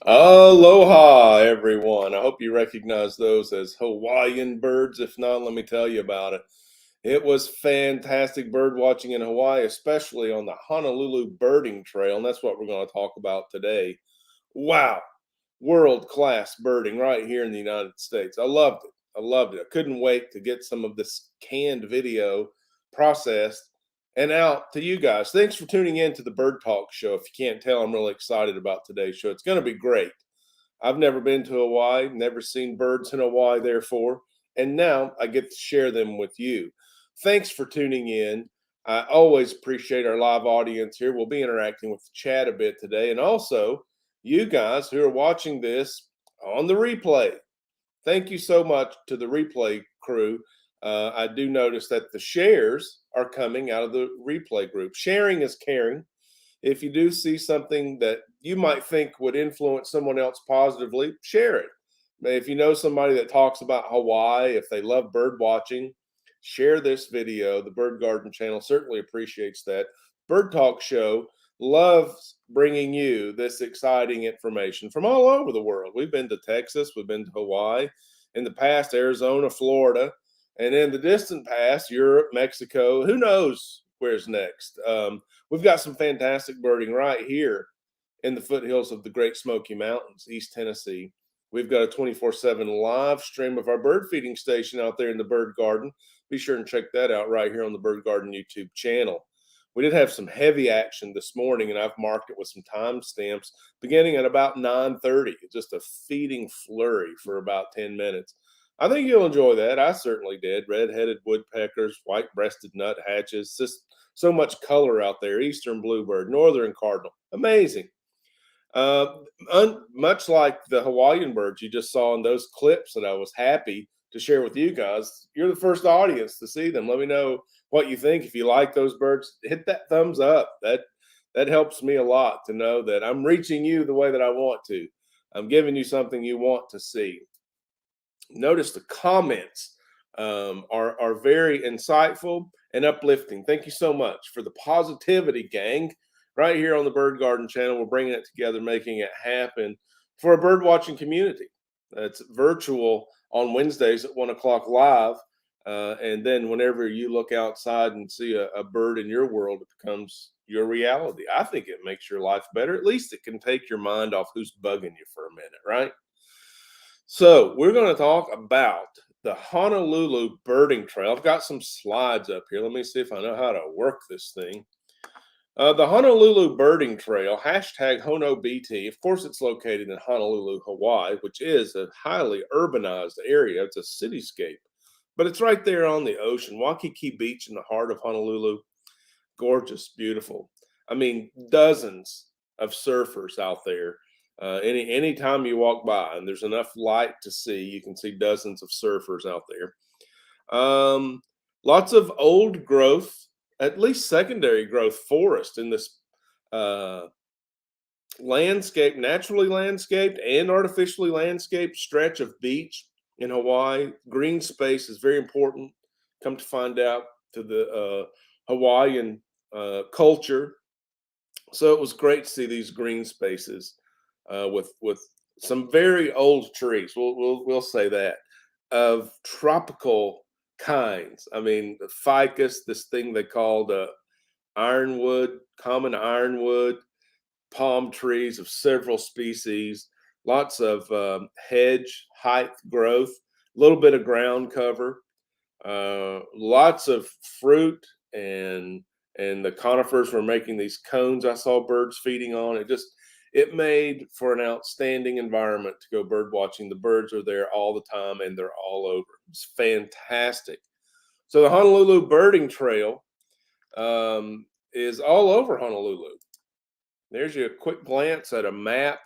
Aloha, everyone. I hope you recognize those as Hawaiian birds. If not, let me tell you about it. It was fantastic bird watching in Hawaii, especially on the Honolulu Birding Trail, and that's what we're going to talk about today. Wow, world-class birding right here in the United States. I loved it. I loved it. I couldn't wait to get some of this canned video processed and out to you guys. Thanks for tuning in to the Bird Talk show. If you can't tell, I'm really excited about today's show. It's going to be great. I've never been to Hawaii, never seen birds in Hawaii, therefore, and now I get to share them with you. Thanks for tuning in. I always appreciate our live audience here. We'll be interacting with the chat a bit today, and also you guys who are watching this on the replay. Thank you so much to the replay crew. I do notice that the shares are coming out of the replay group. Sharing is caring. If you do see something that you might think would influence someone else positively, share it. If you know somebody that talks about Hawaii, if they love bird watching, share this video. The Bird Garden channel certainly appreciates that. Bird Talk show loves bringing you this exciting information from all over the world. We've been to Texas, we've been to Hawaii, in the past, Arizona, Florida, and in the distant past, Europe, Mexico. Who knows where's next? We've got some fantastic birding right here in the foothills of the Great Smoky Mountains, East Tennessee. We've got a 24/7 live stream of our bird feeding station out there in the Bird Garden. Be sure and check that out right here on the Bird Garden YouTube channel. We did have some heavy action this morning, and I've marked it with some timestamps beginning at about 9:30. Just a feeding flurry for about 10 minutes. I think you'll enjoy that. I certainly did. Red-headed woodpeckers, white-breasted nuthatches, just so much color out there. Eastern bluebird, northern cardinal, amazing. Much like the Hawaiian birds you just saw in those clips that I was happy to share with you guys, you're the first audience to see them. Let me know what you think. If you like those birds, hit that thumbs up. That helps me a lot to know that I'm reaching you the way that I want to. I'm giving you something you want to see. Notice the comments are very insightful and uplifting. Thank you so much for the positivity, gang. Right here on the Bird Garden channel, we're bringing it together, making it happen for a bird watching community. It's virtual on Wednesdays at 1 o'clock live. And then whenever you look outside and see a bird in your world, it becomes your reality. I think it makes your life better. At least it can take your mind off who's bugging you for a minute, right? So we're going to talk about the Honolulu Birding Trail. I've got some slides up here. Let me see if I know how to work this thing. The Honolulu Birding Trail, hashtag HONOBT. Of course, it's located in Honolulu, Hawaii, which is a highly urbanized area. It's a cityscape, but it's right there on the ocean. Waikiki Beach in the heart of Honolulu. Gorgeous, beautiful. I mean, dozens of surfers out there. Any time you walk by and there's enough light to see, you can see dozens of surfers out there. Lots of old growth, at least secondary growth forest in this landscape, naturally landscaped and artificially landscaped stretch of beach in Hawaii. Green space is very important. Come to find out to the Hawaiian culture. So it was great to see these green spaces with some very old trees. We'll say that, of tropical kinds. I mean, the ficus, this thing they call the ironwood, common ironwood, palm trees of several species, lots of hedge height growth, a little bit of ground cover, lots of fruit, and the conifers were making these cones I saw birds feeding on. It made for an outstanding environment to go bird watching. The birds are there all the time and they're all over. It's fantastic. So the Honolulu Birding Trail is all over Honolulu. There's you a quick glance at a map,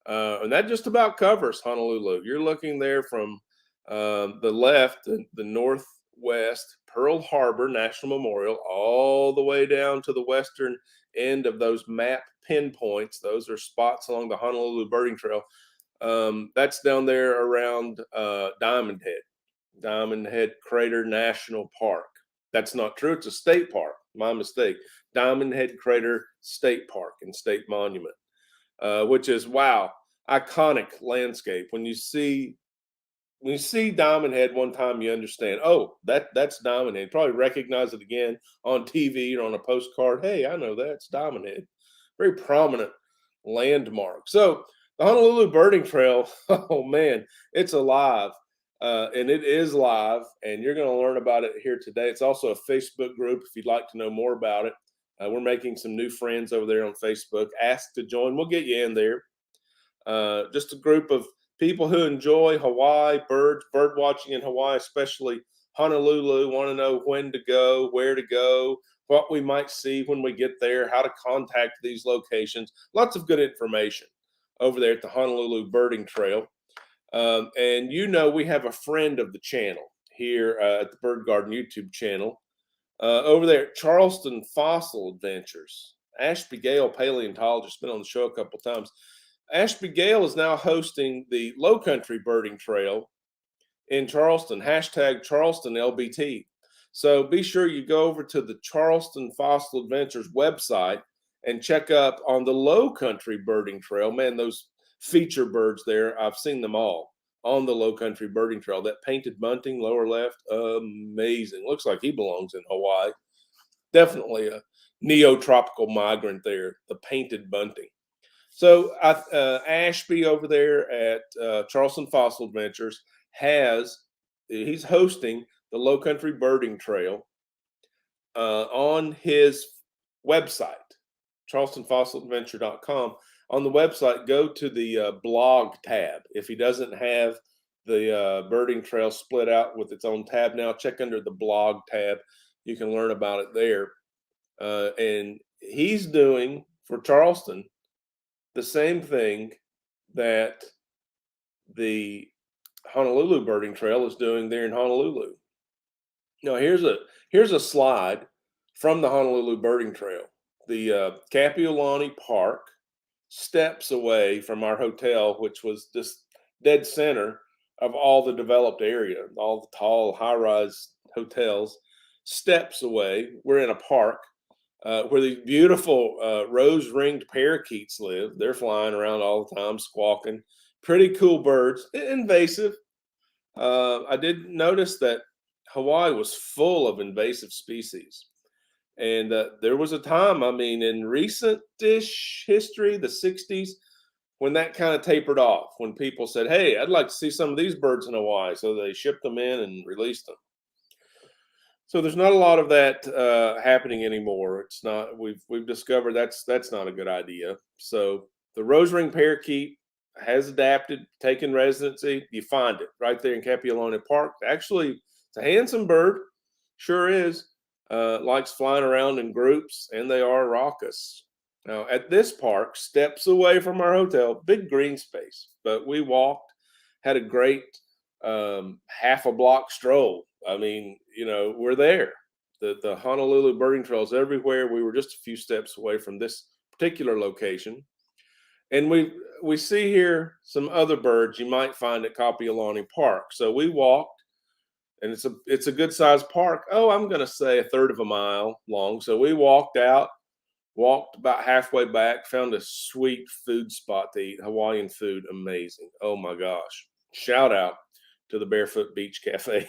and that just about covers Honolulu. You're looking there from the left, the northwest, Pearl Harbor National Memorial, all the way down to the western end of those map pinpoints. Those are spots along the Honolulu Birding Trail. That's down there around Diamond Head Crater National Park. That's not true. It's a state park. My mistake. Diamond Head Crater State Park and State Monument, which is, wow, iconic landscape. When you see Diamond Head one time, you understand. Oh, that's Diamond Head. You probably recognize it again on TV or on a postcard. Hey, I know that. It's Diamond Head. Very prominent landmark. So the Honolulu Birding Trail. Oh man, it's alive, and it is live. And you're going to learn about it here today. It's also a Facebook group if you'd like to know more about it. We're making some new friends over there on Facebook. Ask to join. We'll get you in there. Just a group of people who enjoy Hawaii, bird watching in Hawaii, especially Honolulu, want to know when to go, where to go, what we might see when we get there, how to contact these locations. Lots of good information over there at the Honolulu Birding Trail. And we have a friend of the channel here at the Bird Garden YouTube channel over there at Charleston Fossil Adventures. Ashby Gale, paleontologist, been on the show a couple times. Ashby Gale is now hosting the Low Country Birding Trail in Charleston, hashtag Charleston LBT. So be sure you go over to the Charleston Fossil Adventures website and check up on the Low Country Birding Trail. Man, those feature birds there, I've seen them all on the Low Country Birding Trail. That painted bunting, lower left, amazing. Looks like he belongs in Hawaii. Definitely a neotropical migrant there, the painted bunting. So Ashby over there at Charleston Fossil Adventures he's hosting the Low Country Birding Trail on his website, charlestonfossiladventure.com. On the website, go to the blog tab. If he doesn't have the birding trail split out with its own tab now, check under the blog tab. You can learn about it there. And he's doing for Charleston the same thing that the Honolulu Birding Trail is doing there in Honolulu. Now here's a slide from the Honolulu Birding Trail. The Kapiolani Park, steps away from our hotel, which was just dead center of all the developed area, all the tall high-rise hotels. Steps away, we're in a park. Where the beautiful rose-ringed parakeets live. They're flying around all the time, squawking. Pretty cool birds, invasive. I did notice that Hawaii was full of invasive species. And there was a time, in recent-ish history, the 60s, when that kind of tapered off, when people said, hey, I'd like to see some of these birds in Hawaii. So they shipped them in and released them. So there's not a lot of that happening anymore. It's not. We've discovered that's not a good idea. So the rose-ringed parakeet has adapted, taken residency. You find it right there in Kapiolani Park. Actually, it's a handsome bird. Sure is. Likes flying around in groups, and they are raucous. Now at this park, steps away from our hotel, big green space, but we walked, had a great half a block stroll. We're there. The Honolulu Birding Trail is everywhere. We were just a few steps away from this particular location. And we see here some other birds you might find at Kapiolani Park. So we walked, and it's a good sized park. Oh, I'm going to say a third of a mile long. So we walked out, walked about halfway back, found a sweet food spot to eat. Hawaiian food, amazing. Oh my gosh. Shout out to the Barefoot Beach Cafe.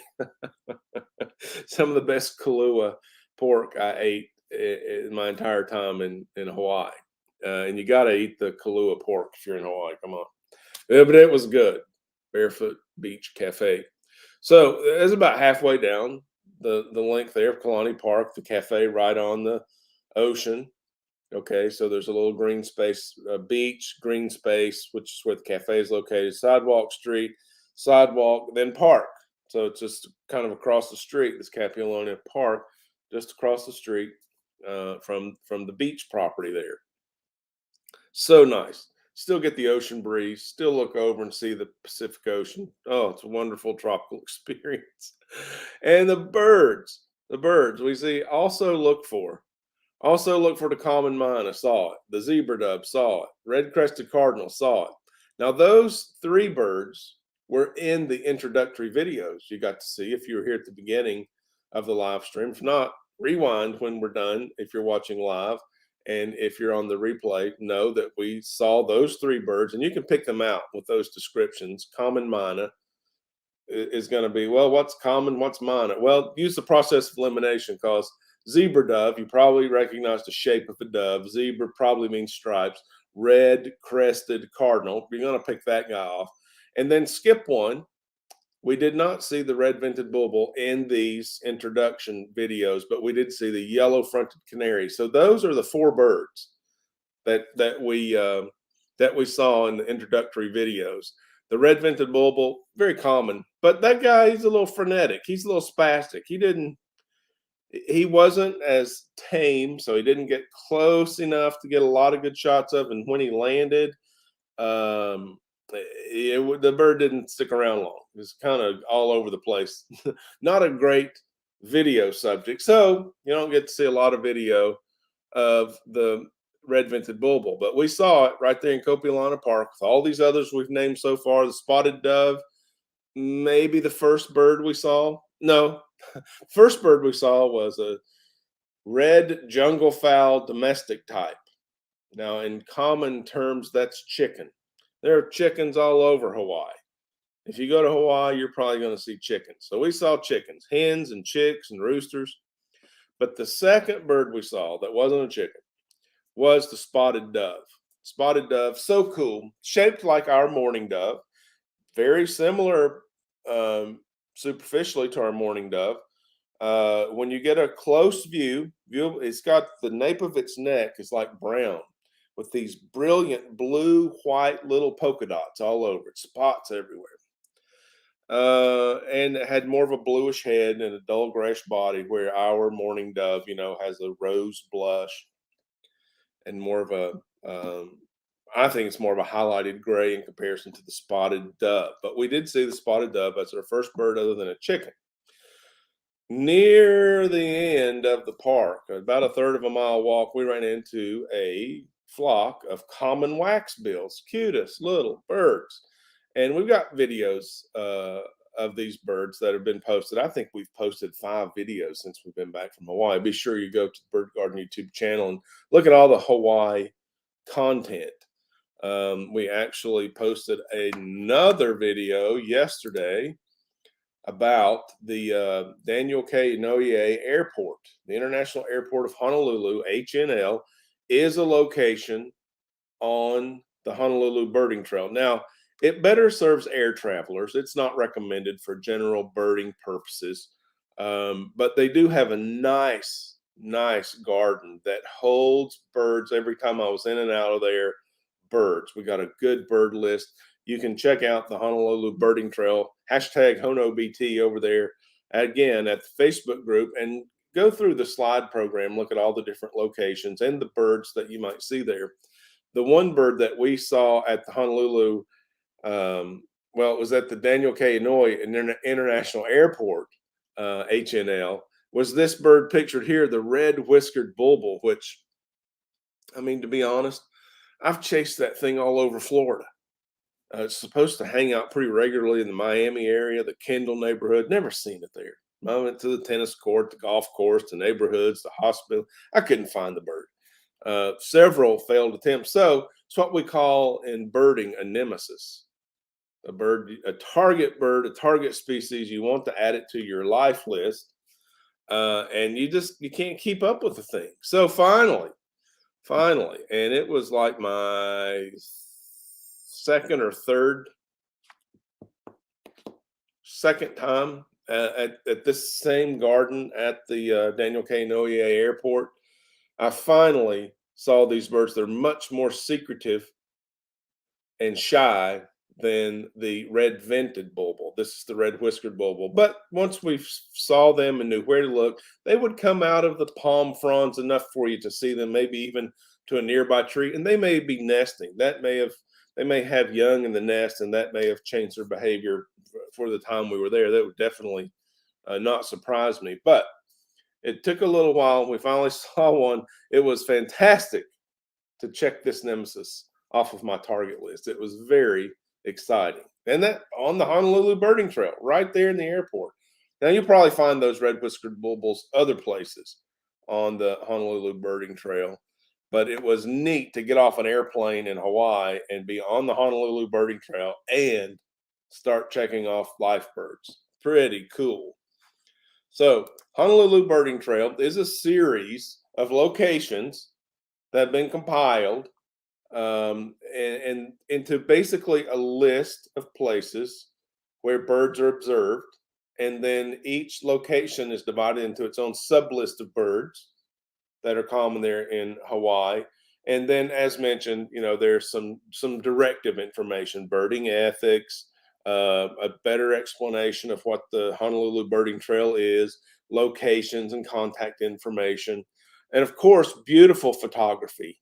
Some of the best Kahlua pork I ate in my entire time in Hawaii. And you got to eat the Kahlua pork if you're in Hawaii. Come on. Yeah, but it was good. Barefoot Beach Cafe. So it's about halfway down the length there of Kalani Park, the cafe right on the ocean. Okay, so there's a little green space, beach, green space, which is where the cafe is located, sidewalk, street, sidewalk, then park. So it's just kind of across the street, this Kapiolani Park, just across the street from the beach property there. So nice. Still get the ocean breeze, still look over and see the Pacific Ocean. Oh, it's a wonderful tropical experience. And the birds we see, also look for the common myna, saw it. The zebra dove, saw it. Red-crested cardinal, saw it. Now, those three birds were in the introductory videos you got to see if you were here at the beginning of the live stream. If not, rewind when we're done if you're watching live And if you're on the replay, know that we saw those 3 birds, and you can pick them out with those descriptions. Common minor is going to be, well, what's common, what's minor? Well, use the process of elimination, because zebra dove, you probably recognize the shape of a dove. Zebra probably means stripes. Red crested cardinal, you're going to pick that guy off. And then skip one. We did not see the red-vented bulbul in these introduction videos, but we did see the yellow-fronted canary. So those are the 4 birds that we saw in the introductory videos. The red-vented bulbul, very common, but that guy, he's a little frenetic. He's a little spastic. He wasn't as tame, so he didn't get close enough to get a lot of good shots of. And when he landed, the bird didn't stick around long. It was kind of all over the place. Not a great video subject, so you don't get to see a lot of video of the red-vented bulbul, but we saw it right there in Copiolana Park with all these others we've named so far. The spotted dove, maybe the first bird we saw. No, first bird we saw was a red jungle fowl domestic type. Now, in common terms, that's chicken. There are chickens all over Hawaii. If you go to Hawaii, you're probably going to see chickens. So we saw chickens, hens and chicks and roosters. But the second bird we saw that wasn't a chicken was the spotted dove. Spotted dove, so cool, shaped like our mourning dove, very similar superficially to our mourning dove. When you get a close view, it's got the nape of its neck is like brown with these brilliant blue, white little polka dots all over it, spots everywhere. And it had more of a bluish head and a dull grayish body, where our mourning dove, has a rose blush and more of a, I think it's more of a highlighted gray in comparison to the spotted dove. But we did see the spotted dove as our first bird other than a chicken. Near the end of the park, about a third of a mile walk, we ran into a flock of common waxbills, cutest little birds. And we've got videos of these birds that have been posted. I think we've posted 5 videos since we've been back from Hawaii. Be sure you go to the Bird Garden YouTube channel and look at all the Hawaii content. We actually posted another video yesterday about the Daniel K. Inouye Airport. The International Airport of Honolulu, HNL, is a location on the Honolulu Birding Trail. Now, it better serves air travelers. It's not recommended for general birding purposes, but they do have a nice garden that holds birds. Every time I was in and out of there, birds. We got a good bird list. You can check out the Honolulu Birding Trail, hashtag HONOBT over there, again, at the Facebook group, and go through the slide program, look at all the different locations and the birds that you might see there. The one bird that we saw at the Honolulu, it was at the Daniel K. Inouye International Airport, HNL, was this bird pictured here, the Red Whiskered Bubble, which, to be honest, I've chased that thing all over Florida. It's supposed to hang out pretty regularly in the Miami area, the Kendall neighborhood. Never seen it there. I went to the tennis court, the golf course, the neighborhoods, the hospital. I couldn't find the bird. Several failed attempts. So it's what we call in birding a nemesis. A target bird, a target species. You want to add it to your life list. And you can't keep up with the thing. So finally, and it was like my second or second time at this same garden at the Daniel K. Inouye Airport. I finally saw these birds. They're much more secretive and shy than the red-vented bulbul. This is the red whiskered bulbul. But once we saw them and knew where to look, they would come out of the palm fronds enough for you to see them, maybe even to a nearby tree, and they may be nesting. They may have young in the nest, and that may have changed their behavior for the time we were there. That would definitely not surprise me. But it took a little while. We finally saw one. It was fantastic to check this nemesis off of my target list. It was very exciting. And that on the Honolulu Birding Trail, right there in the airport. Now, you'll probably find those red whiskered bulbuls other places on the Honolulu Birding Trail. but it was neat to get off an airplane in Hawaii and be on the Honolulu Birding Trail and start checking off life birds. Pretty cool. So, Honolulu Birding Trail is a series of locations that have been compiled and into basically a list of places where birds are observed. And then each location is divided into its own sub list of birds that are common there in Hawaii. And then, as mentioned, there's some directive information, birding ethics, a better explanation of what the Honolulu Birding Trail is, locations and contact information, and of course, beautiful photography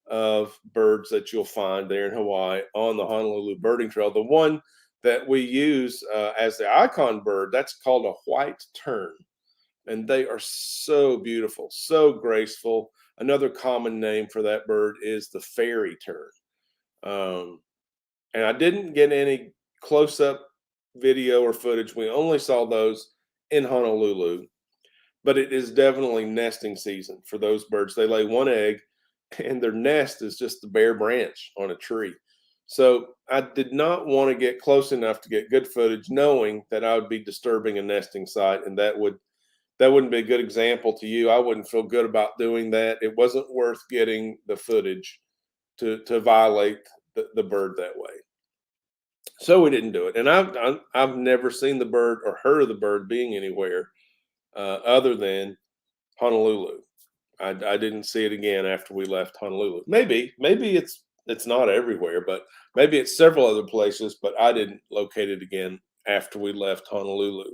of birds that you'll find there in Hawaii on the Honolulu Birding Trail. The one that we use as the icon bird, that's called a white tern. And they are so beautiful, so graceful. Another common name for that bird is the fairy tern. And I didn't get any close-up video or footage. We only saw those in Honolulu. But it is definitely nesting season for those birds. They lay one egg, and their nest is just the bare branch on a tree. So I did not want to get close enough to get good footage, knowing that I would be disturbing a nesting site, and that wouldn't be a good example to you. I wouldn't feel good about doing that. It wasn't worth getting the footage to violate the bird that way. So we didn't do it. And I've never seen the bird or heard of the bird being anywhere other than Honolulu. I didn't see it again after we left Honolulu. Maybe it's not everywhere, but maybe it's several other places, but I didn't locate it again after we left Honolulu.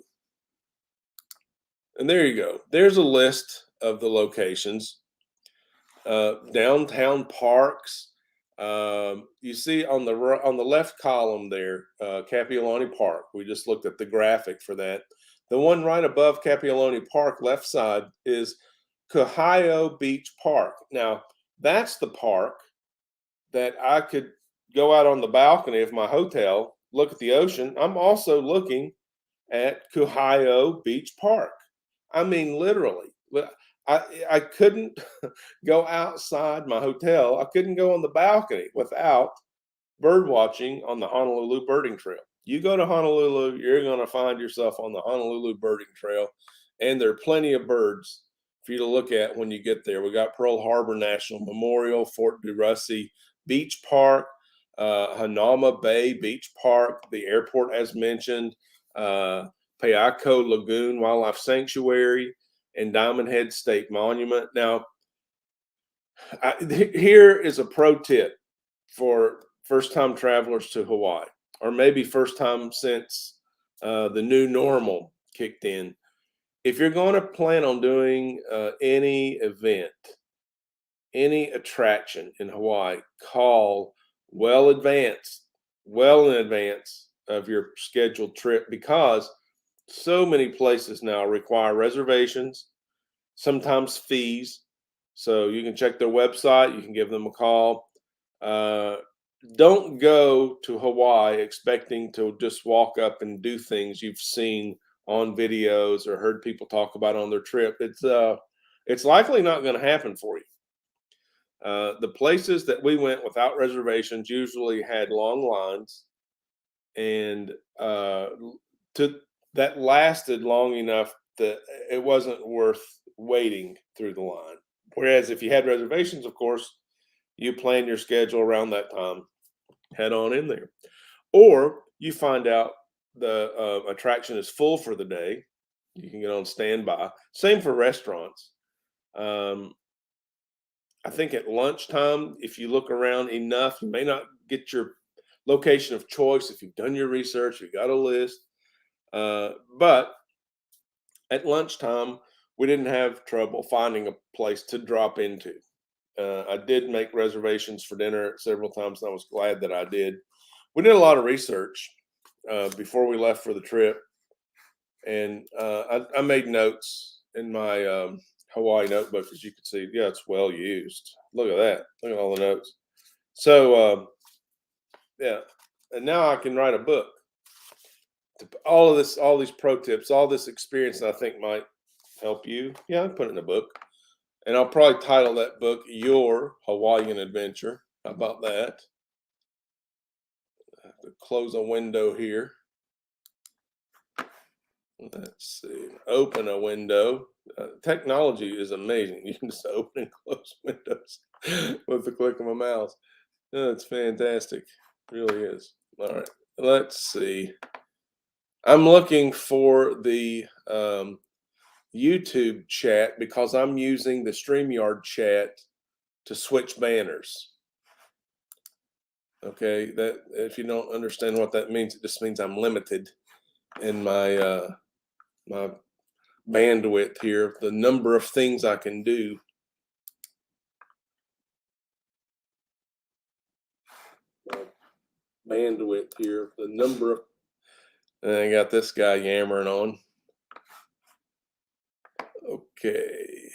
And there you go. There's a list of the locations. Downtown parks. You see on the left column there, Kapiolani Park. We just looked at the graphic for that. The one right above Kapiolani Park, left side, is Cahill Beach Park. Now, that's the park that I could go out on the balcony of my hotel, look at the ocean. I'm also looking at Cahill Beach Park. I mean, literally. I couldn't go outside my hotel. I couldn't go on the balcony without bird watching on the Honolulu Birding Trail. You go to Honolulu, you're going to find yourself on the Honolulu Birding Trail, and there are plenty of birds for you to look at when you get there. We got Pearl Harbor National Memorial, Fort DeRussy Beach Park, Hanauma Bay Beach Park, the airport as mentioned, Payaco Lagoon Wildlife Sanctuary, and Diamond Head State Monument. Now, here is a pro tip for first-time travelers to Hawaii, or maybe first time since the new normal kicked in. If you're going to plan on doing any event, any attraction in Hawaii, call well in advance of your scheduled trip, because so many places now require reservations, sometimes fees. So you can check their website, you can give them a call. Don't go to Hawaii expecting to just walk up and do things you've seen on videos or heard people talk about on their trip. It's likely not going to happen for you. The places that we went without reservations usually had long lines, and that lasted long enough that it wasn't worth waiting through the line. Whereas if you had reservations, of course, you plan your schedule around that time, head on in there. Or you find out the attraction is full for the day, you can get on standby. Same for restaurants. I think at lunchtime, if you look around enough, you may not get your location of choice if you've done your research, you got a list. But at lunchtime, we didn't have trouble finding a place to drop into. I did make reservations for dinner several times, and I was glad that I did. We did a lot of research before we left for the trip, and I made notes in my Hawaii notebook, as you can see. Yeah, it's well used. Look at that. Look at all the notes. So, yeah, and now I can write a book. All of this, all these pro tips, all this experience that I think might help you. Yeah, I'd put it in a book. And I'll probably title that book Your Hawaiian Adventure. How about that? I have to close a window here. Let's see. Open a window. Technology is amazing. You can just open and close windows with the click of a mouse. It's fantastic. It really is. All right. Let's see. I'm looking for the YouTube chat because I'm using the StreamYard chat to switch banners. Okay, that if you don't understand what that means, it just means I'm limited in my my bandwidth here, the number of things I can do. My bandwidth here, the number of, and I got this guy yammering on. Okay.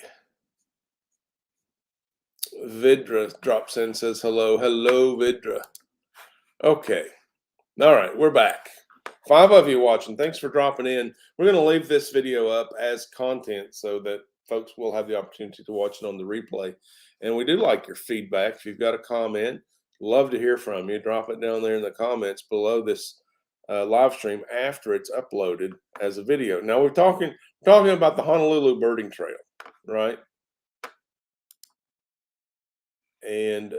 Vidra drops in, says hello. Hello, Vidra. Okay. All right, we're back. 5 of you watching. Thanks for dropping in. We're going to leave this video up as content so that folks will have the opportunity to watch it on the replay. And we do like your feedback. If you've got a comment, love to hear from you. Drop it down there in the comments below this live stream after it's uploaded as a video. Now we're talking about the Honolulu Birding Trail, right? And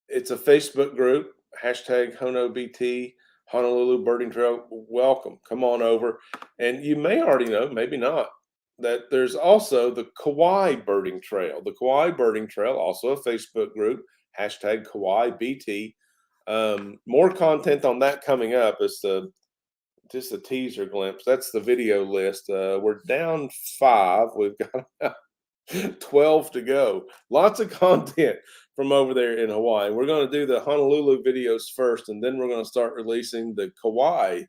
it's a Facebook group, hashtag HONOBT, Honolulu Birding Trail. Welcome. Come on over. And you may already know, maybe not, that there's also the Kauai Birding Trail. The Kauai Birding Trail, also a Facebook group, hashtag KauaiBT. More content on that coming up. It's just a teaser glimpse. That's the video list. We're down 5. We've got 12 to go. Lots of content from over there in Hawaii. We're going to do the Honolulu videos first, and then we're going to start releasing the Kauai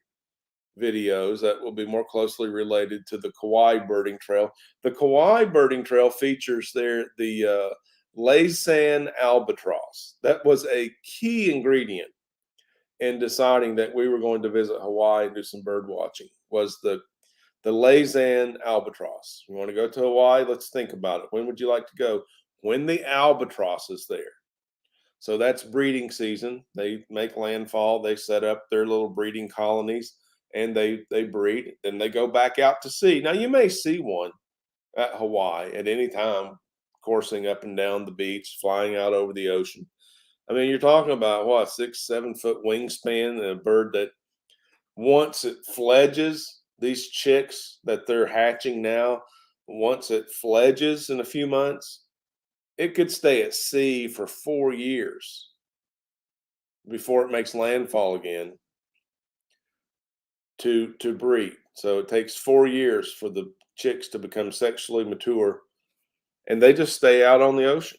videos that will be more closely related to the Kauai Birding Trail. The Kauai Birding Trail features there the Laissan Albatross. That was a key ingredient in deciding that we were going to visit Hawaii and do some bird watching, was the Laissan Albatross. You want to go to Hawaii? Let's think about it. When would you like to go? When the albatross is there. So that's breeding season. They make landfall. They set up their little breeding colonies, and they breed. Then they go back out to sea. Now, you may see one at Hawaii at any time, coursing up and down the beach, flying out over the ocean. I mean, you're talking about, what, 6-7 foot wingspan, and a bird that once it fledges, these chicks that they're hatching now, once it fledges in a few months, it could stay at sea for 4 years before it makes landfall again to breed. So it takes 4 years for the chicks to become sexually mature, and they just stay out on the ocean.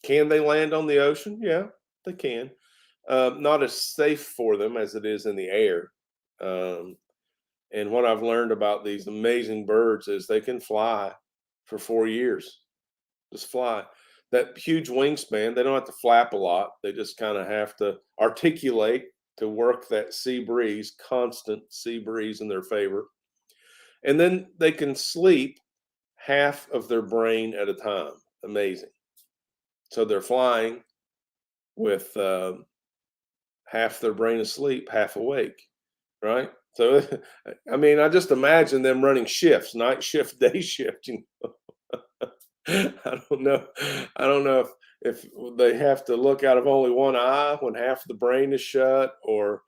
Can they land on the ocean? Yeah, they can. Not as safe for them as it is in the air. And what I've learned about these amazing birds is they can fly for 4 years. Just fly. That huge wingspan, they don't have to flap a lot. They just kind of have to articulate to work that sea breeze, constant sea breeze in their favor. And then they can sleep half of their brain at a time. Amazing. So they're flying with half their brain asleep, half awake, right? So, I mean, I just imagine them running shifts, night shift, day shift. You know? I don't know. I don't know if they have to look out of only one eye when half the brain is shut, or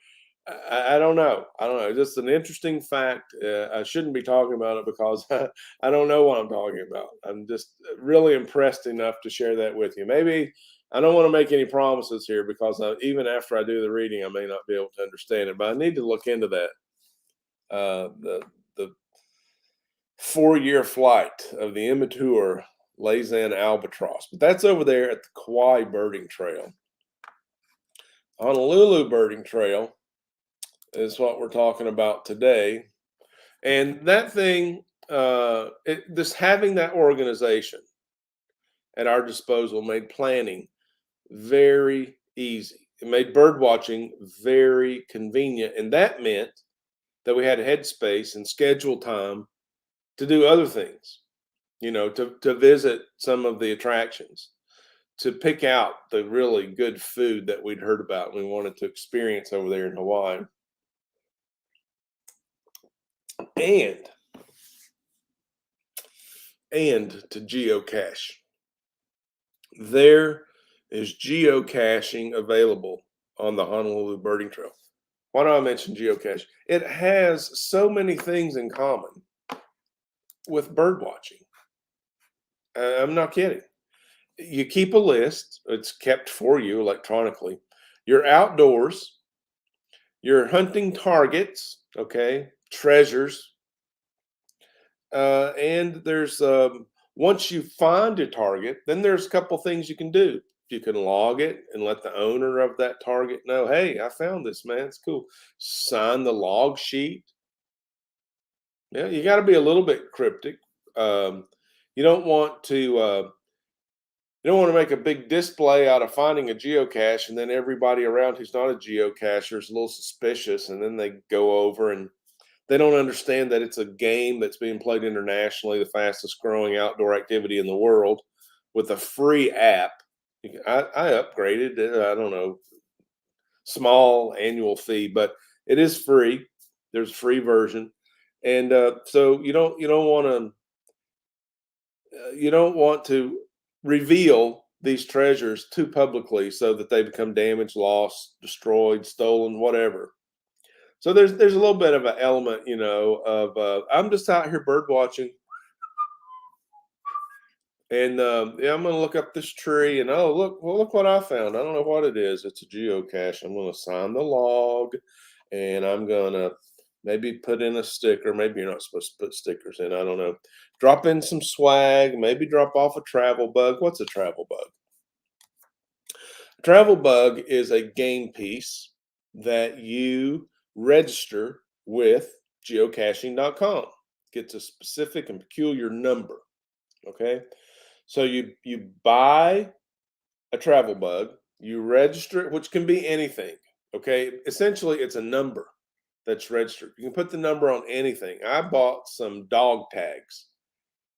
I don't know. I don't know. Just an interesting fact. I shouldn't be talking about it because I don't know what I'm talking about. I'm just really impressed enough to share that with you. Maybe I don't want to make any promises here because even after I do the reading, I may not be able to understand it. But I need to look into that. The 4-year flight of the immature Laissan Albatross. But that's over there at the Kauai Birding Trail. Honolulu Birding Trail is what we're talking about today. And that thing, just having that organization at our disposal made planning very easy. It made bird watching very convenient. And that meant that we had headspace and schedule time to do other things. to visit some of the attractions, to pick out the really good food that we'd heard about and we wanted to experience over there in Hawaii. And to geocache. There is geocaching available on the Honolulu Birding Trail. Why do I mention geocache? It has so many things in common with bird watching. I'm not kidding. You keep a list, it's kept for you electronically. You're outdoors, you're hunting targets, okay, treasures, and there's once you find a target, then there's a couple things you can do. You can log it and let the owner of that target know, hey, I found this, man. It's cool. Sign the log sheet. Yeah, you got to be a little bit cryptic. You don't want to make a big display out of finding a geocache, and then everybody around who's not a geocacher is a little suspicious, and then they go over and they don't understand that it's a game that's being played internationally, the fastest growing outdoor activity in the world, with a free app. I upgraded it. I don't know, small annual fee, but it is free. There's a free version, and so you don't want to reveal these treasures too publicly so that they become damaged, lost, destroyed, stolen, whatever. So there's a little bit of an element, of I'm just out here bird watching, and yeah, I'm gonna look up this tree, and oh look what I found. I don't know what it is. It's a geocache. I'm gonna sign the log, and I'm gonna maybe put in a sticker. Maybe you're not supposed to put stickers in. I don't know. Drop in some swag. Maybe drop off a travel bug. What's a travel bug? Travel bug is a game piece that you register with geocaching.com. Gets a specific and peculiar number. Okay. So you buy a travel bug, you register it, which can be anything. Okay. Essentially, it's a number that's registered. You can put the number on anything. I bought some dog tags.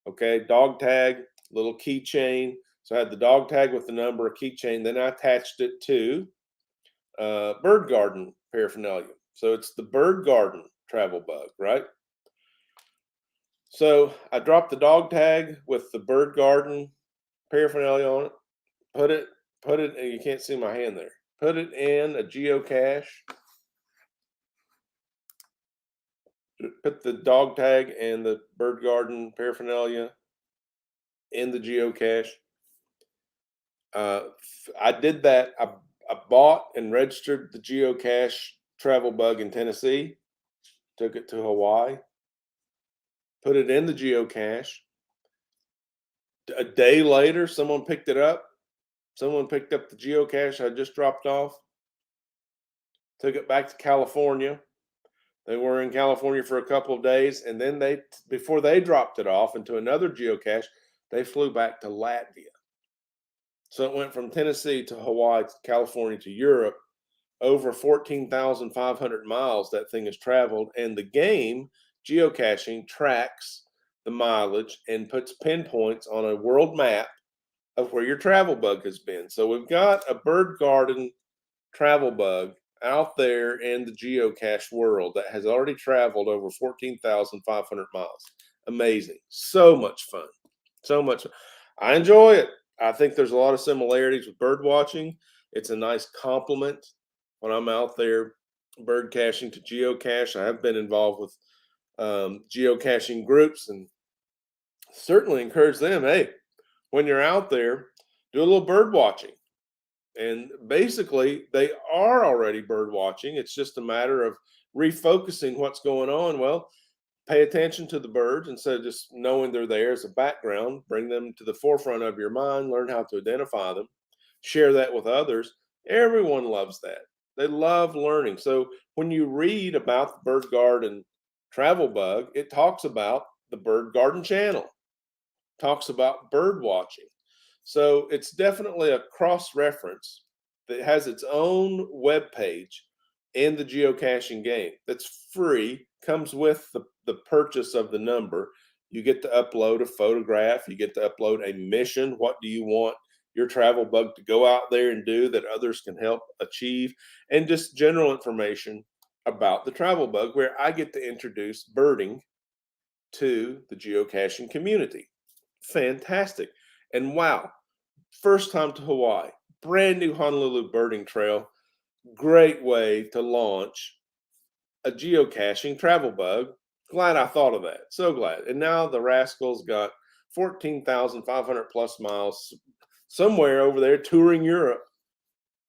Okay. Dog tag, little keychain. So I had the dog tag with the number, a keychain. Then I attached it to bird garden paraphernalia. So it's the bird garden travel bug, right? So I dropped the dog tag with the bird garden paraphernalia on it. Put it, and you can't see my hand there. Put it in a geocache. Put the dog tag and the bird garden paraphernalia in the geocache. I did that. I bought and registered the geocache travel bug in Tennessee. Took it to Hawaii. Put it in the geocache. A day later, someone picked it up. Someone picked up the geocache I just dropped off. Took it back to California. They were in California for a couple of days, and then before they dropped it off into another geocache, they flew back to Latvia. So it went from Tennessee to Hawaii to California to Europe. Over 14,500 miles that thing has traveled, and the game geocaching tracks the mileage and puts pinpoints on a world map of where your travel bug has been. So we've got a bird garden travel bug out there in the geocache world that has already traveled over 14,500 miles. Amazing. So much fun. So much. I enjoy it. I think there's a lot of similarities with bird watching. It's a nice complement when I'm out there bird caching to geocache. I have been involved with geocaching groups and certainly encourage them, hey, when you're out there, do a little bird watching. And basically, they are already bird watching. It's just a matter of refocusing what's going on. Well, pay attention to the birds instead of just knowing they're there as a background. Bring them to the forefront of your mind. Learn how to identify them. Share that with others. Everyone loves that. They love learning. So when you read about the bird garden travel bug, it talks about the bird garden channel, talks about bird watching. So it's definitely a cross reference that has its own web page in the geocaching game that's free, comes with the purchase of the number. You get to upload a photograph. You get to upload a mission. What do you want your travel bug to go out there and do that others can help achieve? And just general information about the travel bug, where I get to introduce birding to the geocaching community. Fantastic. And wow, first time to Hawaii, brand new Honolulu birding trail. Great way to launch a geocaching travel bug. Glad I thought of that. So glad. And now the rascal's got 14,500 plus miles somewhere over there touring Europe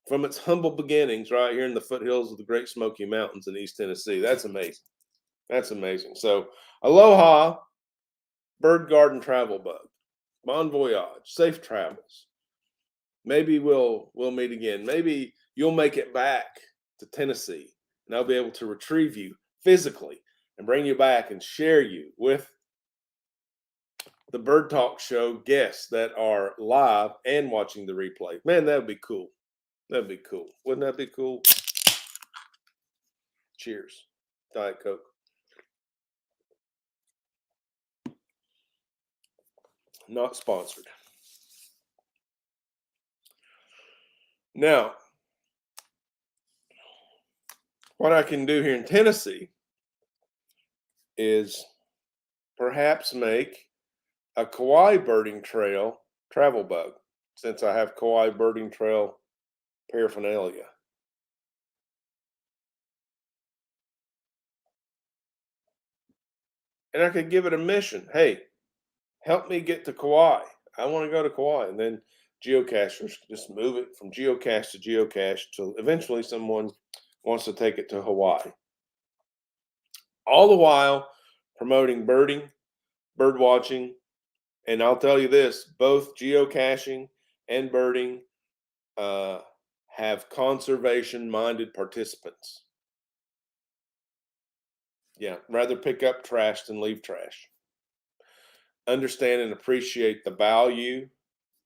from its humble beginnings right here in the foothills of the Great Smoky Mountains in East Tennessee. That's amazing. That's amazing. So, aloha, bird garden travel bug. Bon voyage. Safe travels. Maybe we'll meet again. Maybe you'll make it back to Tennessee, and I'll be able to retrieve you physically and bring you back and share you with the Bird Talk Show guests that are live and watching the replay. Man, that would be cool. That'd be cool. Wouldn't that be cool? Cheers. Diet Coke. Not sponsored. Now, what I can do here in Tennessee is perhaps make a Kauai birding trail travel bug, since I have Kauai birding trail paraphernalia. And I could give it a mission. Hey, help me get to Kauai. I want to go to Kauai. And then geocachers just move it from geocache to geocache till eventually someone wants to take it to Hawaii. All the while promoting birding, bird watching, and I'll tell you this, both geocaching and birding have conservation-minded participants. Yeah, rather pick up trash than leave trash. Understand and appreciate the value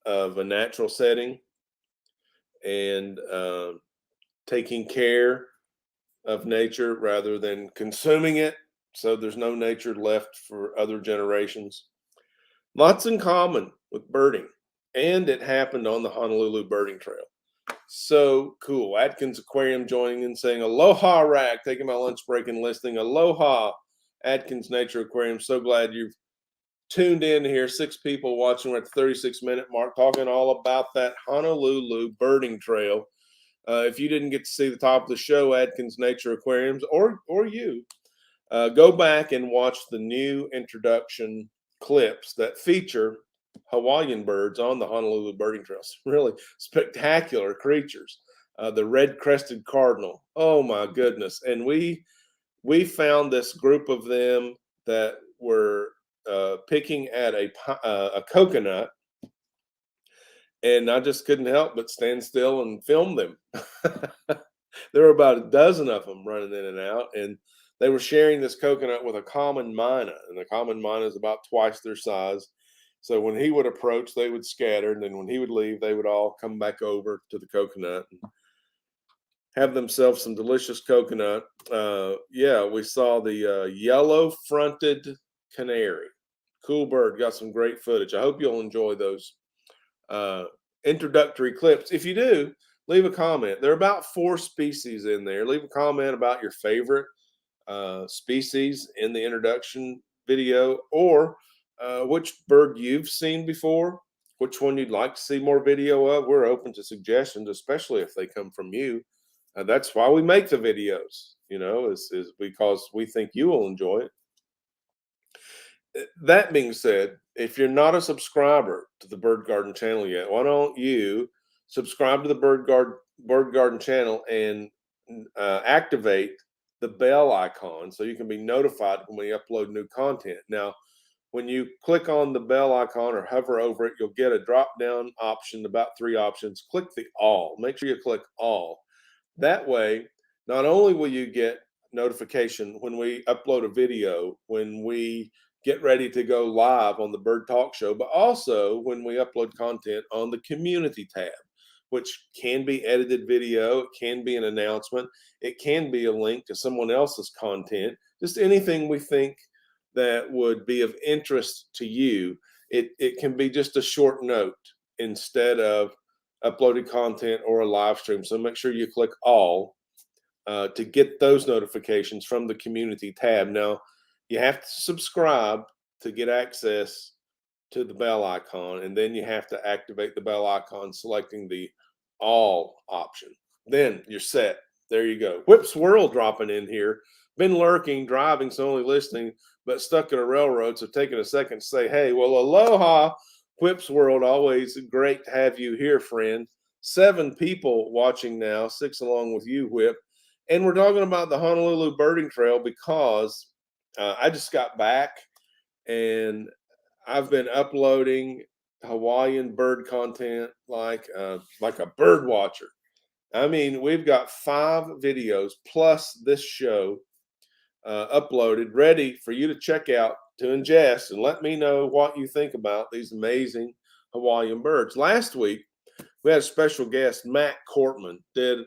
of a natural setting and taking care of nature rather than consuming it, so there's no nature left for other generations. Lots in common with birding, and it happened on the Honolulu Birding Trail. So cool. Atkins Aquarium joining in saying, aloha rack, taking my lunch break and listening. Aloha, Atkins Nature Aquarium. So glad you've tuned in here. 6 people watching. We're at the 36-minute mark, talking all about that Honolulu Birding Trail. If you didn't get to see the top of the show, Atkins Nature Aquariums, or you, go back and watch the new introduction clips that feature Hawaiian birds on the Honolulu Birding Trail. Really spectacular creatures. The red-crested cardinal. Oh my goodness! And we found this group of them that were picking at a coconut, and I just couldn't help but stand still and film them. There were about a dozen of them running in and out, and they were sharing this coconut with a common mina, and the common mina is about twice their size. So when he would approach, they would scatter, and then when he would leave, they would all come back over to the coconut and have themselves some delicious coconut. Yeah, we saw the yellow-fronted canary. Cool bird. Got some great footage. I hope you'll enjoy those introductory clips. If you do, leave a comment. There are about 4 species in there. Leave a comment about your favorite species in the introduction video, or which bird you've seen before, which one you'd like to see more video of. We're open to suggestions, especially if they come from you. That's why we make the videos, is because we think you will enjoy it. That being said, if you're not a subscriber to the Bird Garden channel yet, why don't you subscribe to the Bird Garden channel and activate the bell icon so you can be notified when we upload new content. Now, when you click on the bell icon or hover over it, you'll get a drop-down option, about 3 options. Click the all. Make sure you click all. That way, not only will you get notification when we upload a video, when we get ready to go live on the Bird Talk Show, but also when we upload content on the community tab, which can be edited video, it can be an announcement, it can be a link to someone else's content, just anything we think that would be of interest to you, it can be just a short note instead of uploaded content or a live stream. So make sure you click all to get those notifications from the community tab. Now, you have to subscribe to get access to the bell icon, and then you have to activate the bell icon, selecting the all option. Then you're set. There you go. Whip Swirl dropping in here. Been lurking, driving, so only listening, but stuck at a railroad. So taking a second to say, hey, well, aloha, Whip's World. Always great to have you here, friend. 7 people watching now, 6 along with you, Whip. And we're talking about the Honolulu Birding Trail because I just got back and I've been uploading Hawaiian bird content like a bird watcher. I mean, we've got 5 videos plus this show uploaded, ready for you to check out, to ingest, and let me know what you think about these amazing Hawaiian birds. Last week, we had a special guest, Matt Cortman, did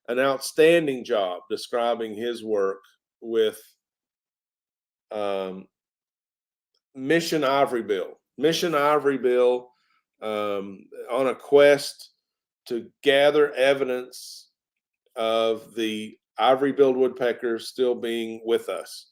an outstanding job describing his work with Mission Ivory Bill. Mission Ivory Bill on a quest to gather evidence of the ivory-billed woodpecker still being with us.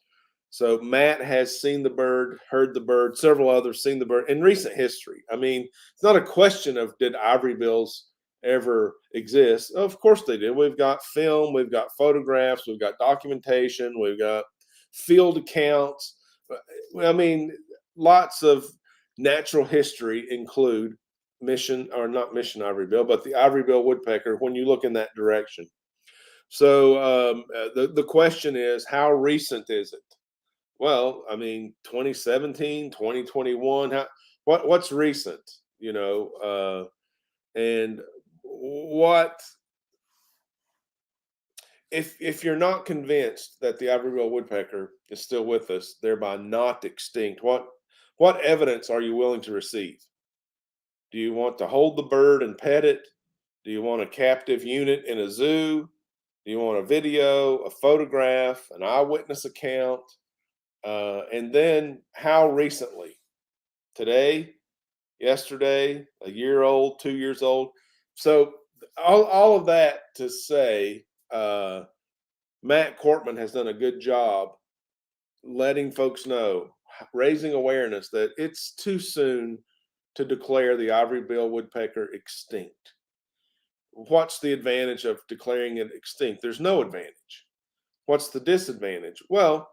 So Matt has seen the bird, heard the bird, several others seen the bird in recent history. I mean, it's not a question of did ivory bills ever exist. Of course they did. We've got film, we've got photographs, we've got documentation, we've got field accounts. I mean, lots of natural history include Mission, or not Mission Ivory Bill, but the ivory bill woodpecker when you look in that direction. So the question is, how recent is it? Well, I mean, 2017, 2021. What's recent? You know, and what if you're not convinced that the ivory bill woodpecker is still with us, thereby not extinct? What evidence are you willing to receive? Do you want to hold the bird and pet it? Do you want a captive unit in a zoo? Do you want a video, a photograph, an eyewitness account? And then how recently? Today, yesterday, a year old, 2 years old? So all of that to say, Matt Cortman has done a good job letting folks know, raising awareness that it's too soon to declare the ivory bill woodpecker extinct. What's the advantage of declaring it extinct? There's no advantage. What's the disadvantage? Well,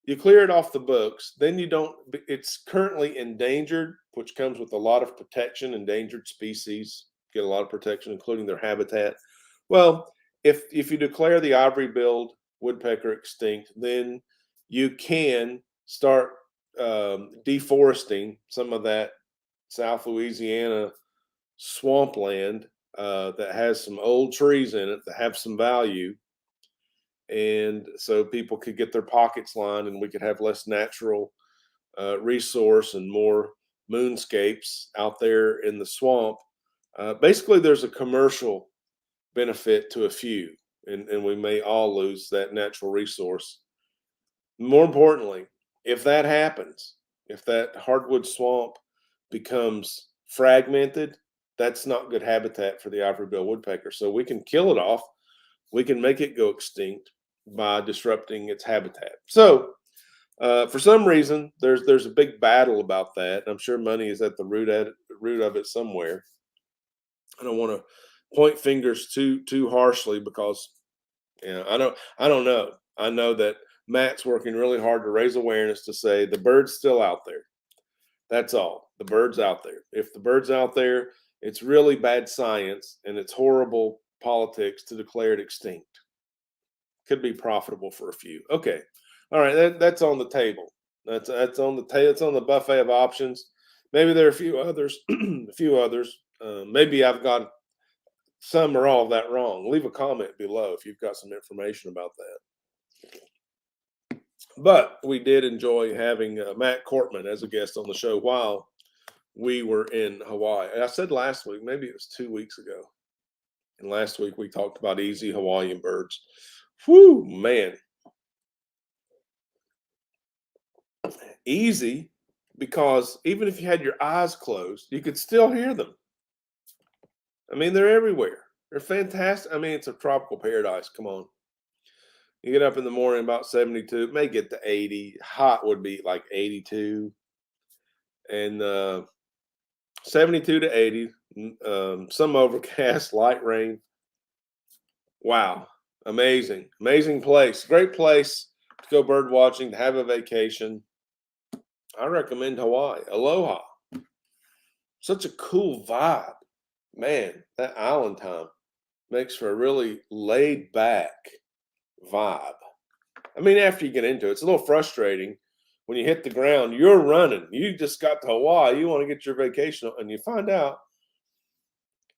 you clear it off the books, then you don't, it's currently endangered, which comes with a lot of protection. Endangered species get a lot of protection, including their habitat. Well, if you declare the ivory-billed woodpecker extinct, then you can start deforesting some of that South Louisiana swampland that has some old trees in it that have some value. And so people could get their pockets lined and we could have less natural resource and more moonscapes out there in the swamp. Basically, there's a commercial benefit to a few, and we may all lose that natural resource. More importantly, if that happens, if that hardwood swamp becomes fragmented, that's not good habitat for the ivory-billed woodpecker. So we can kill it off. We can make it go extinct by disrupting its habitat. So for some reason, there's a big battle about that. I'm sure money is at the root of it somewhere. I don't want to point fingers too harshly because I don't know. I know that Matt's working really hard to raise awareness to say the bird's still out there. That's all. The bird's out there. If the bird's out there, it's really bad science and it's horrible politics to declare it extinct. Could be profitable for a few. Okay. All right, that's on the table. That's on the It's on the buffet of options. Maybe there are a few others. A few others. Maybe I've got some or all of that wrong. Leave a comment below if you've got some information about that. But we did enjoy having Matt Cortman as a guest on the show while we were in Hawaii. And I said last week, maybe it was 2 weeks ago. And last week we talked about easy Hawaiian birds. Whew, man. Easy, because even if you had your eyes closed, you could still hear them. I mean, they're everywhere. They're fantastic. I mean, it's a tropical paradise. Come on. You get up in the morning about 72, it may get to 80. Hot would be like 82. And 72 to 80, some overcast, light rain. Wow. Amazing. Amazing place. Great place to go bird watching, to have a vacation. I recommend Hawaii. Aloha. Such a cool vibe. Man, that island time makes for a really laid back vibe. I mean, after you get into it, it's a little frustrating when you hit the ground. You're running. You just got to Hawaii. You want to get your vacation, and you find out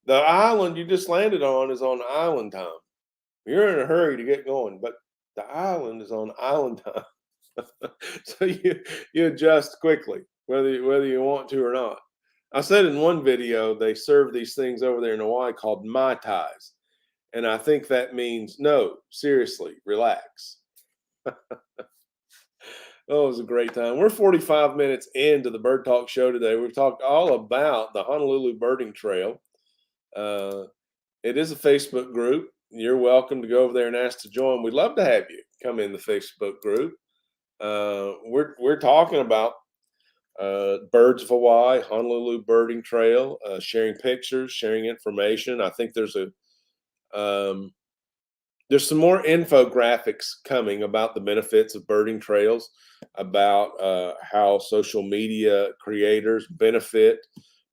the island you just landed on is on island time. You're in a hurry to get going, but the island is on island time. So you adjust quickly, whether you want to or not. I said in one video they serve these things over there in Hawaii called Mai Tais, and I think that means no, seriously, relax. Oh, it was a great time. We're 45 minutes into the Bird Talk show today. We've talked all about the Honolulu Birding Trail. It is a Facebook group. You're welcome to go over there and ask to join. We'd love to have you come in the Facebook group. We're talking about Birds of Hawaii, Honolulu Birding Trail, sharing pictures, sharing information. I think there's some more infographics coming about the benefits of birding trails, about how social media creators benefit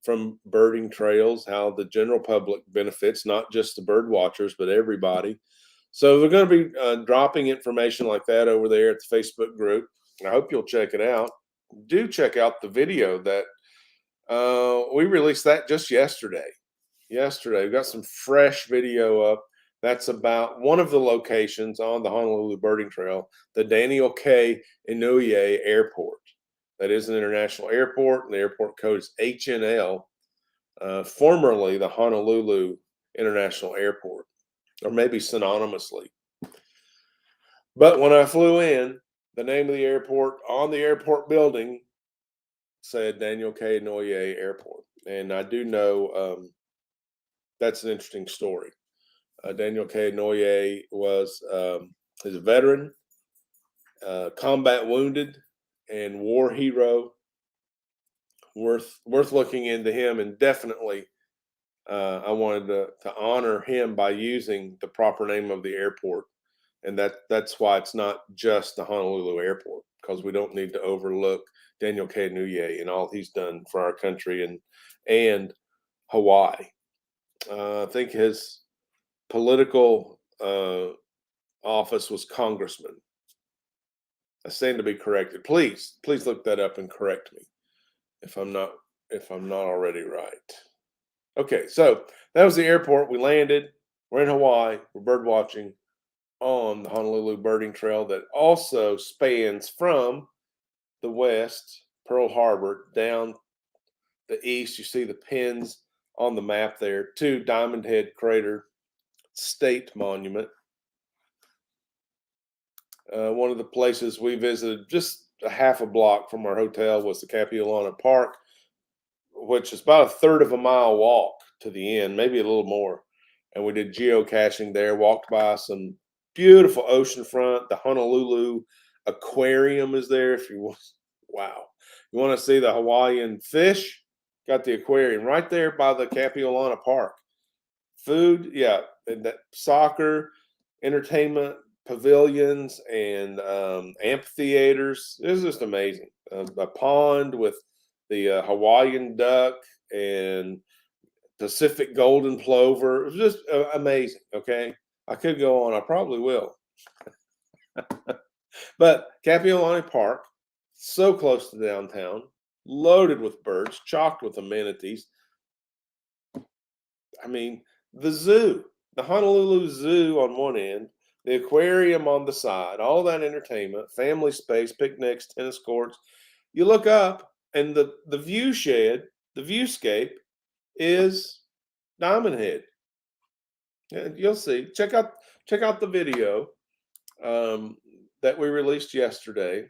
from birding trails, how the general public benefits, not just the bird watchers, but everybody. So we're going to be dropping information like that over there at the Facebook group. I hope you'll check it out. Do check out the video that we released that just yesterday. We got some fresh video up. That's about one of the locations on the Honolulu Birding Trail, the Daniel K. Inouye Airport. That is an international airport, and the airport code is HNL, formerly the Honolulu International Airport, or maybe synonymously. But when I flew in, the name of the airport on the airport building said Daniel K. Inouye Airport. And I do know that's an interesting story. Daniel K. Inouye was is a veteran, combat wounded, and war hero. Worth looking into him, and definitely I wanted to honor him by using the proper name of the airport, and that's why it's not just the Honolulu Airport, because we don't need to overlook Daniel K. Inouye and all he's done for our country and Hawaii. I think his political office was congressman. I stand to be corrected. Please look that up and correct me if I'm not already right. Okay, so that was the airport. We landed. We're in Hawaii. We're bird watching on the Honolulu Birding Trail that also spans from the west, Pearl Harbor, down the east. You see the pins on the map there to Diamond Head Crater State Monument. One of the places we visited just a half a block from our hotel was the Capiolana Park, which is about a third of a mile walk to the end, maybe a little more. And we did geocaching there, walked by some beautiful oceanfront. The Honolulu Aquarium is there if you want. Wow. You want to see the Hawaiian fish? Got the aquarium right there by the Capiolana Park. Food, yeah, and that soccer, entertainment, pavilions, and amphitheaters. It was just amazing. A pond with the Hawaiian duck and Pacific golden plover. It was just amazing. Okay, I could go on. I probably will. But Capiolani Park, so close to downtown, loaded with birds, chocked with amenities. I mean, the zoo, the Honolulu Zoo on one end, the aquarium on the side, all that entertainment, family space, picnics, tennis courts. You look up, and the view shed, the viewscape is Diamond Head. And you'll see. Check out the video that we released yesterday.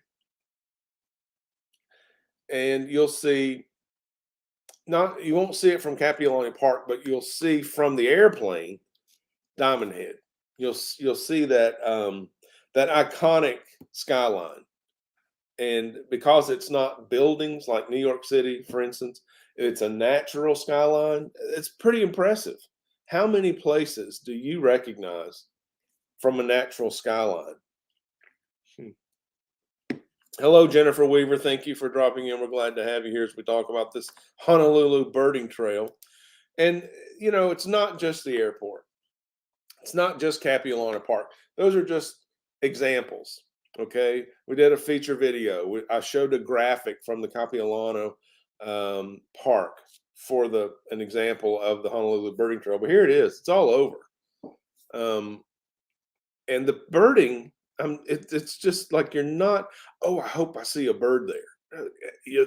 and you'll see you won't see it from Kapiolani Park, but you'll see from the airplane Diamond Head. You'll see that that iconic skyline. And because it's not buildings like New York City, for instance, it's a natural skyline. It's pretty impressive. How many places do you recognize from a natural skyline? Hello, Jennifer Weaver. Thank you for dropping in. We're glad to have you here as we talk about this Honolulu birding trail. And, you know, it's not just the airport. It's not just Kapiolani Park. Those are just examples. Okay. We did a feature video. I showed a graphic from the Kapiolani Park for an example of the Honolulu birding trail. But here it is. It's all over. And the birding, it's just like you're not, oh, I hope I see a bird there.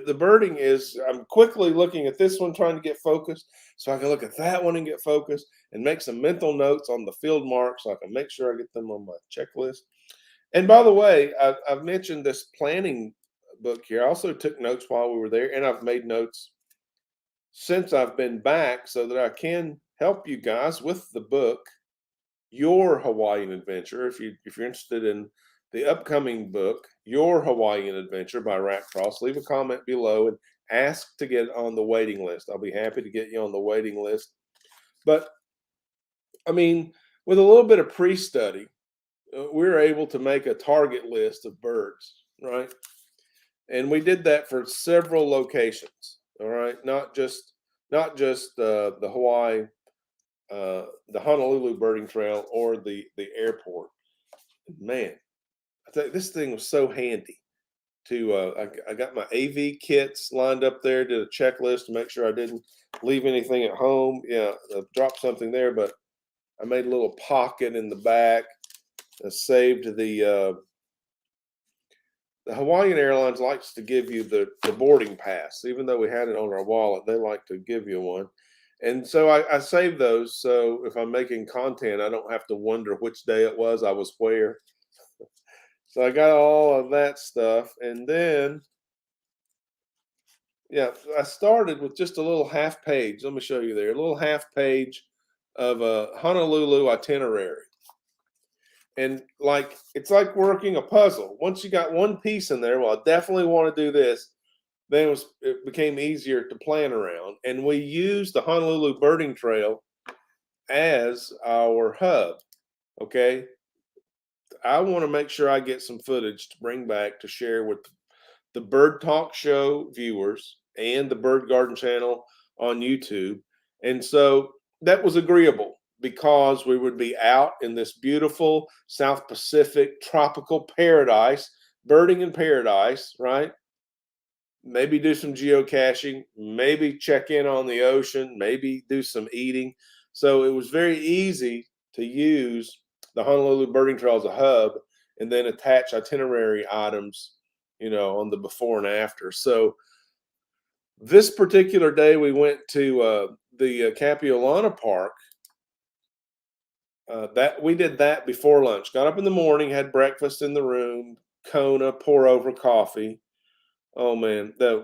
The birding is, I'm quickly looking at this one, trying to get focused so I can look at that one and get focused and make some mental notes on the field marks so I can make sure I get them on my checklist. And by the way, I've mentioned this planning book here. I also took notes while we were there, and I've made notes since I've been back so that I can help you guys with the book, Your Hawaiian Adventure. If you're interested in the upcoming book, Your Hawaiian Adventure by Rat Cross, leave a comment below and ask to get on the waiting list. I'll be happy to get you on the waiting list. But I mean, with a little bit of pre-study, we're able to make a target list of birds, right? And we did that for several locations. All right, not just the Hawaii, the Honolulu birding trail or the airport. Man, I think this thing was so handy. I got my AV kits lined up there, did a checklist to make sure I didn't leave anything at home. Yeah, I dropped something there, but I made a little pocket in the back. I saved the Hawaiian Airlines likes to give you the boarding pass, even though we had it on our wallet. They like to give you one, and so I saved those. So if I'm making content, I don't have to wonder which day it was I was where. So I got all of that stuff, and then yeah, I started with just a little half page. Let me show you there, a little half page of a Honolulu itinerary. And like it's like working a puzzle. Once you got one piece in there, well, I definitely want to do this. Then it became easier to plan around. And we used the Honolulu Birding Trail as our hub. Okay. I want to make sure I get some footage to bring back to share with the Bird Talk Show viewers and the Bird Garden channel on YouTube. And so that was agreeable because we would be out in this beautiful South Pacific tropical paradise, birding in paradise, right? Maybe do some geocaching, maybe check in on the ocean, maybe do some eating. So it was very easy to use the Honolulu Birding Trail as a hub and then attach itinerary items, you know, on the before and after. So this particular day we went to the Kapiolani Park. That we did that before lunch. Got up in the morning, had breakfast in the room, Kona, pour over coffee. Oh man, that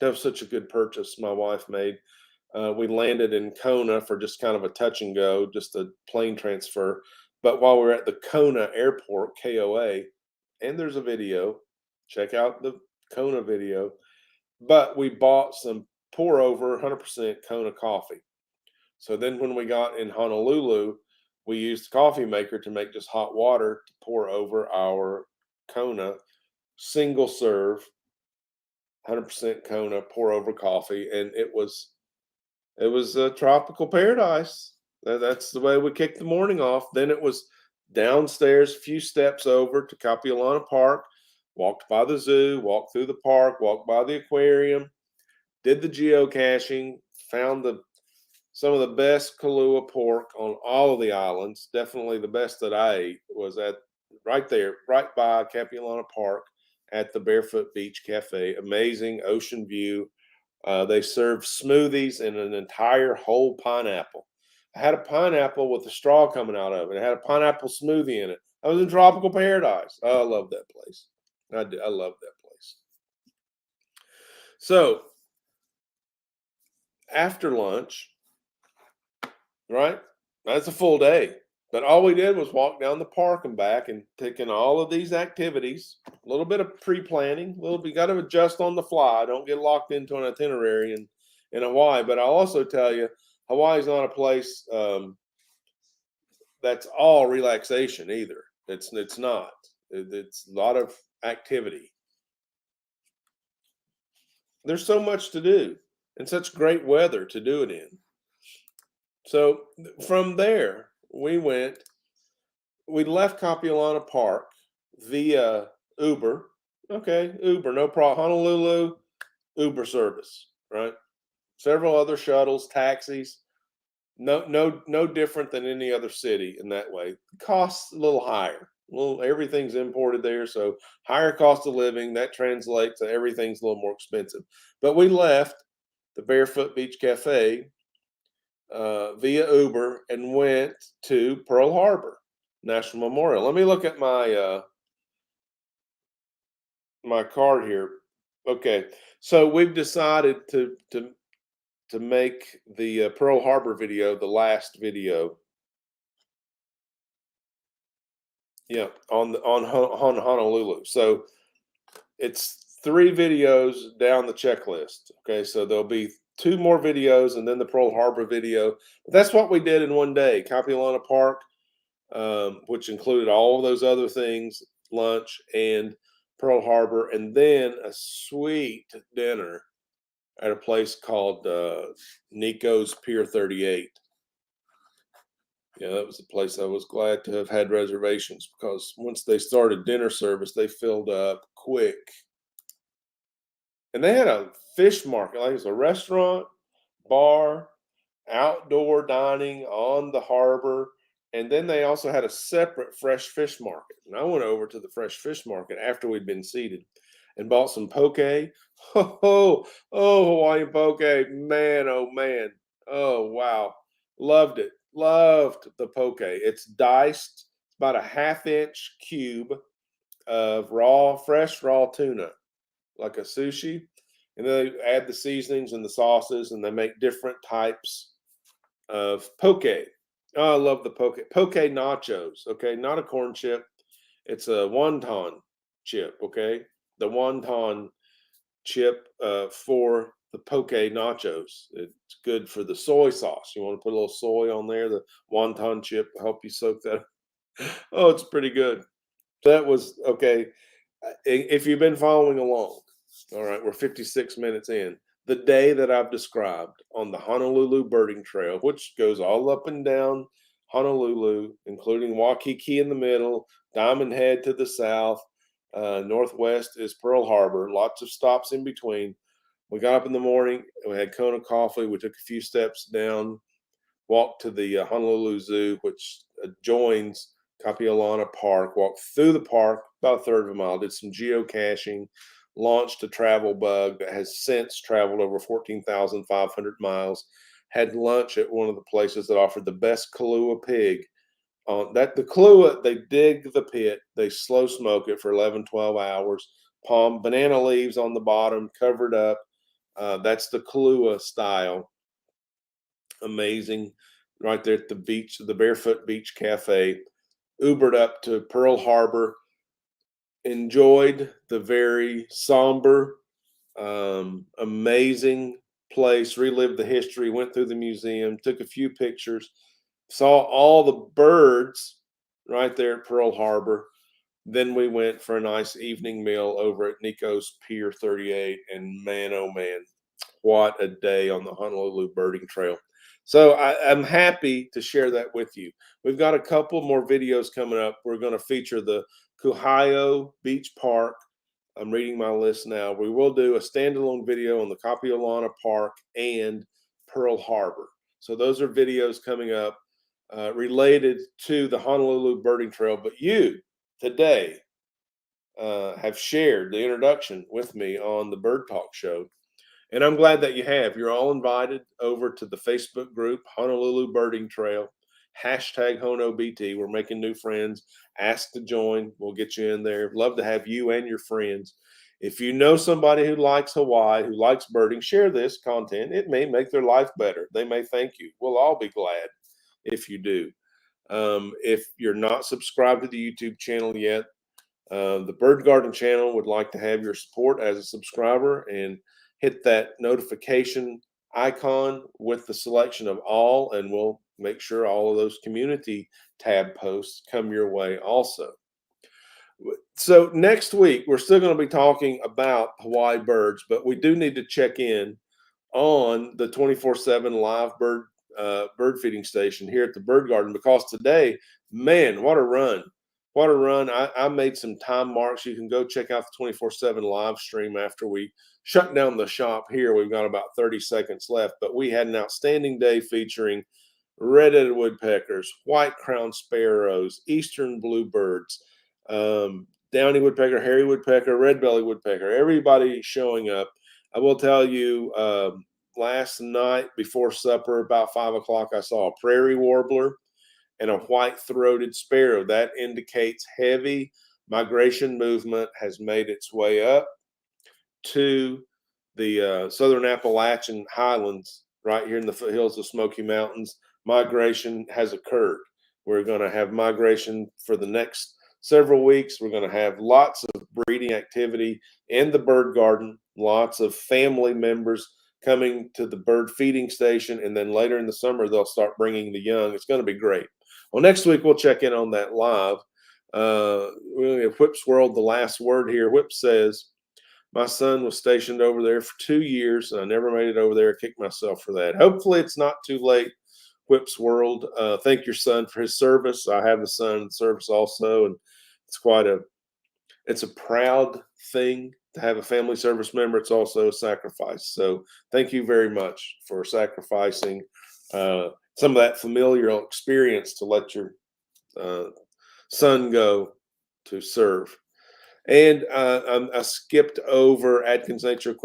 was such a good purchase my wife made. We landed in Kona for just kind of a touch and go, just a plane transfer. But while we were at the Kona airport, KOA, and there's a video, check out the Kona video. But we bought some pour over 100% Kona coffee. So then when we got in Honolulu, we used the coffee maker to make just hot water to pour over our Kona single serve 100% Kona pour over coffee, and it was a tropical paradise. That's the way we kicked the morning off. Then it was downstairs, a few steps over to Kapiolani Park, walked by the zoo, walked through the park, walked by the aquarium, did the geocaching, found some of the best Kahlua pork on all of the islands. Definitely the best that I ate was right there, right by Kapiolani Park at the Barefoot Beach Cafe. Amazing ocean view. They served smoothies and an entire whole pineapple. I had a pineapple with a straw coming out of it. I had a pineapple smoothie in it. I was in tropical paradise. Oh, I love that place. I love that place. So after lunch, right? That's a full day. But all we did was walk down the park and back and taking all of these activities, a little bit of pre-planning, a little bit, you got to adjust on the fly. Don't get locked into an itinerary in Hawaii. But I'll also tell you, Hawaii is not a place that's all relaxation either. It's not. It's a lot of activity. There's so much to do and such great weather to do it in. So from there, we left Kapiolana Park via Uber. Okay, Uber, no problem. Honolulu, Uber service, right? Several other shuttles, taxis. No different than any other city in that way. Costs a little higher. Well, everything's imported there, so higher cost of living. That translates to everything's a little more expensive. But we left the Barefoot Beach Cafe via Uber and went to Pearl Harbor National Memorial. Let me look at my card here. Okay, so we've decided to make the Pearl Harbor video the last video. Yeah, on Honolulu. So it's 3 videos down the checklist. Okay, so there'll be 2 more videos and then the Pearl Harbor video. But that's what we did in one day. Kapiolana Park, which included all of those other things, lunch and Pearl Harbor, and then a sweet dinner at a place called Nico's Pier 38. Yeah, that was a place I was glad to have had reservations because once they started dinner service, they filled up quick. And they had a fish market, like it was a restaurant, bar, outdoor dining on the harbor, and then they also had a separate fresh fish market. And I went over to the fresh fish market after we'd been seated and bought some poke. Oh, Hawaiian poke, man, oh man, oh wow, loved it, loved the poke. It's diced, it's about a ½ inch cube of fresh raw tuna, like a sushi, and then they add the seasonings and the sauces, and they make different types of poke. Oh, I love the poke. Poke nachos. Okay, not a corn chip. It's a wonton chip. Okay, the wonton chip for the poke nachos. It's good for the soy sauce. You want to put a little soy on there. The wonton chip will help you soak that. Oh, it's pretty good. That was okay. If you've been following along, all right, we're 56 minutes in. The day that I've described on the Honolulu Birding Trail, which goes all up and down Honolulu, including Waikiki in the middle, Diamond Head to the south, northwest is Pearl Harbor, lots of stops in between. We got up in the morning, we had Kona coffee, we took a few steps down, walked to the Honolulu Zoo, which adjoins Kapiolana Park, walked through the park about a third of a mile, did some geocaching, launched a travel bug that has since traveled over 14,500 miles, had lunch at one of the places that offered the best Kahlua pig. The Kahlua, they dig the pit, they slow smoke it for 11, 12 hours, palm banana leaves on the bottom, covered up. That's the Kahlua style. Amazing. Right there at the beach, the Barefoot Beach Cafe. Ubered up to Pearl Harbor, enjoyed the very somber, amazing place, relived the history, went through the museum, took a few pictures, saw all the birds right there at Pearl Harbor. Then we went for a nice evening meal over at Nico's Pier 38. And man, oh man, what a day on the Honolulu Birding Trail. So I'm happy to share that with you. We've got a couple more videos coming up. We're going to feature the Kuhio Beach Park. I'm reading my list now. We will do a standalone video on the Kapiolana Park and Pearl Harbor. So those are videos coming up related to the Honolulu Birding Trail. But you today have shared the introduction with me on the Bird Talk Show. And I'm glad that you have. You're all invited over to the Facebook group, Honolulu Birding Trail, #HonoBT. We're making new friends. Ask to join. We'll get you in there. Love to have you and your friends. If you know somebody who likes Hawaii, who likes birding, share this content. It may make their life better. They may thank you. We'll all be glad if you do. If you're not subscribed to the YouTube channel yet, the Bird Garden channel would like to have your support as a subscriber, and hit that notification icon with the selection of all, and we'll make sure all of those community tab posts come your way also. So next week, we're still going to be talking about Hawaii birds, but we do need to check in on the 24/7 live bird feeding station here at the Bird Garden, because today, man, what a run. What a run. I made some time marks. You can go check out the 24/7 live stream after we shut down the shop here. We've got about 30 seconds left, but we had an outstanding day featuring red-headed woodpeckers, white-crowned sparrows, eastern bluebirds, downy woodpecker, hairy woodpecker, red-bellied woodpecker, everybody showing up. I will tell you, last night before supper, about 5 o'clock, I saw a prairie warbler and a white-throated sparrow. That indicates heavy migration movement has made its way up to the southern Appalachian highlands, right here in the foothills of Smoky Mountains. Migration has occurred. We're going to have migration for the next several weeks. We're going to have lots of breeding activity in the bird garden, lots of family members coming to the bird feeding station, and then later in the summer, they'll start bringing the young. It's going to be great. Well, next week, we'll check in on that live. We're going to give Whip's World the last word here. Whip says, my son was stationed over there for 2 years, and I never made it over there. I kicked myself for that. Hopefully, it's not too late, Whip's World. Thank your son for his service. I have a son in service also, and it's a proud thing to have a family service member. It's also a sacrifice. So thank you very much for sacrificing some of that familial experience to let your son go to serve. And I skipped over Atkins Nature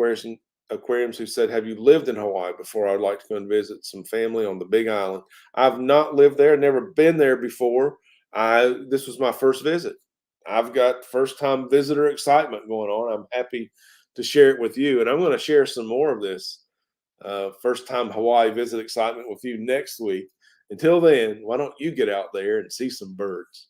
Aquariums, who said, have you lived in Hawaii before? I'd like to go and visit some family on the Big Island. I've not lived there, never been there before. This was my first visit. I've got first-time visitor excitement going on. I'm happy to share it with you, and I'm going to share some more of this first-time Hawaii visit excitement with you next week. Until then, why don't you get out there and see some birds?